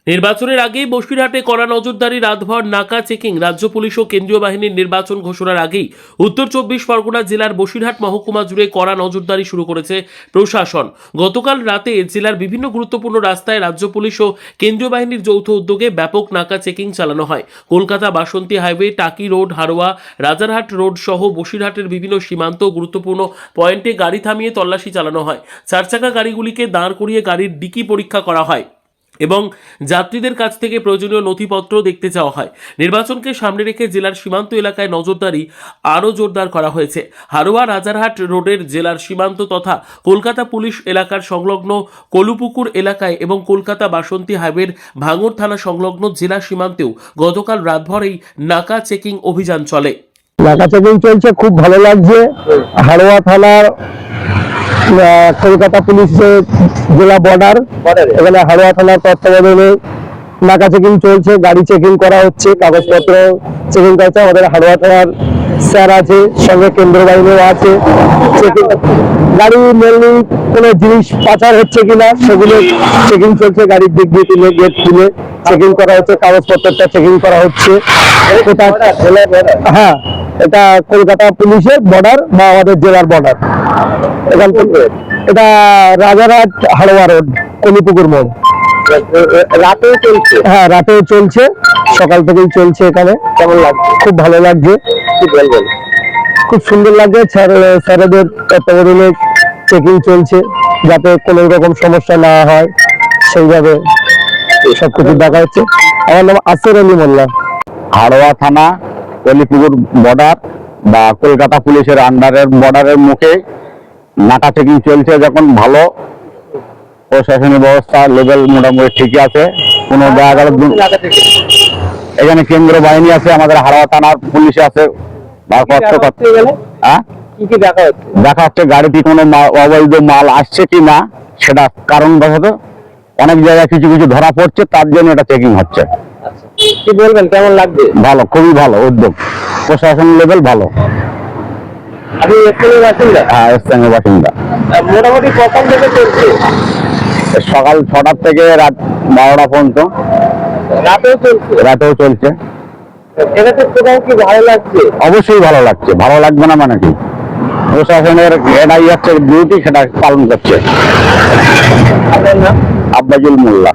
নির্বাচনের আগেই বসিরহাটে কড়া নজরদারি, রাতভর নাকা চেকিং। রাজ্য পুলিশ ও কেন্দ্রীয় বাহিনীর নির্বাচন ঘোষণার আগেই উত্তর 24 পরগনা জেলার বসিরহাট মহকুমা জুড়ে কড়া নজরদারি শুরু করেছে প্রশাসন। গতকাল রাতে জেলার বিভিন্ন গুরুত্বপূর্ণ রাস্তায় রাজ্য পুলিশ ও কেন্দ্রীয় বাহিনীর যৌথ উদ্যোগে ব্যাপক নাকা চেকিং চালানো হয়। কলকাতা বাসন্তী হাইওয়ে, টাকি রোড, হারোয়া, রাজারহাট রোড সহ বসিরহাটের বিভিন্ন সীমান্ত গুরুত্বপূর্ণ পয়েন্টে গাড়ি থামিয়ে তল্লাশি চালানো হয়। চারচাকা গাড়িগুলিকে দাঁড় করিয়ে গাড়ির ডিকি পরীক্ষা করা হয় এবং যাত্রীদের কাছ থেকে প্রয়োজনীয় নথিপত্র দেখতে চাওয়া হয়। নির্বাচনকে সামনে রেখে জেলার সীমান্ত এলাকায় নজরদারি আরও জোরদার করা হয়েছে। হারোয়া রাজারহাট রোডের জেলার সীমান্ত তথা কলকাতা পুলিশ এলাকার সংলগ্ন কলুপুকুর এলাকায় এবং কলকাতা বাসন্তী হাইওয়ের ভাঙড় থানা সংলগ্ন জেলা সীমান্তেও গতকাল রাতভর এই নাকা চেকিং অভিযান চলে। নাকা চেকিং চলছে, খুব ভালো লাগছে। হারোয়া থানার কলকাতা পুলিশের জেলা বর্ডার, এখানে হারোয়া থানার তত্ত্বাবধানে নাকা চেকিং চলছে, গাড়ি চেকিং করা হচ্ছে, কাগজপত্র চেকিং করছে। আমাদের হারোয়া থানার স্যার আছে, সঙ্গে কেন্দ্রীয় বাহিনীও আছে। চেকিং গাড়ি মেনলি কোনো জিনিস পাচার হচ্ছে কিনা সেগুলো চেকিং চলছে। গাড়ির দিক দিয়ে তুলে গেট খুলে চেকিং করা হচ্ছে, কাগজপত্রটা চেকিং করা হচ্ছে। হ্যাঁ, এটা কলকাতা পুলিশের বর্ডার বা আমাদের জেলার বর্ডার। এখান থেকে এটা রাজারহাট হারোয়া রোড, কলিপুকুর মোড়। রাতেও চলছে? হ্যাঁ, রাতেও চলছে, সকাল থেকেই চলছে। এখানে কেমন লাগছে? খুব ভালো লাগছে। কি বলবেন? খুব সুন্দর লাগছে। স্যারেদের তত্ত্বাবধানে চেকিং চলছে যাতে কোনো রকম সমস্যা না হয়, সেইভাবে সবকিছু দেখা হচ্ছে। আমার নাম আসির আলী মোল্লা। হারোয়া থানা কলিপুকুর বর্ডার বা কলকাতা পুলিশের আন্ডারের বর্ডারের মুখে নাকা চেকিং চলছে। যখন ভালো প্রশাসনিক ব্যবস্থা লেভেল মোটামুটি ঠিকই আছে। কোনো জায়গায় এখানে কেন্দ্র বাহিনী আছে, আমাদের হারোয়া থানার পুলিশ আছে। দেখা হচ্ছে গাড়িতে কোনো অবৈধ মাল আসছে কি না, সেটা কারণবশত অনেক জায়গায় কিছু কিছু ধরা পড়ছে, তার জন্য এটা চেকিং হচ্ছে। কি বলবেন, কেমন লাগবে? ভালো, খুবই ভালো উদ্যোগ, প্রশাসন লেভেল ভালো। আপনি স্থানীয় বাসিন্দা? হ্যাঁ, স্থানীয় বাসিন্দা। মোটামুটি কখন থেকে চলছে? সকাল 6টা থেকে রাত 12টা পর্যন্ত। রাতেও চলছে? রাতেও চলছে। এটাতে কোথাও কি ভালো লাগছে? অবশ্যই ভালো লাগছে, ভালো লাগবে না মানে কি? প্রশাসনের এটাই হচ্ছে ডিউটি, সেটা পালন করছে। আপনার নাম? আব্বাজুল মোল্লা।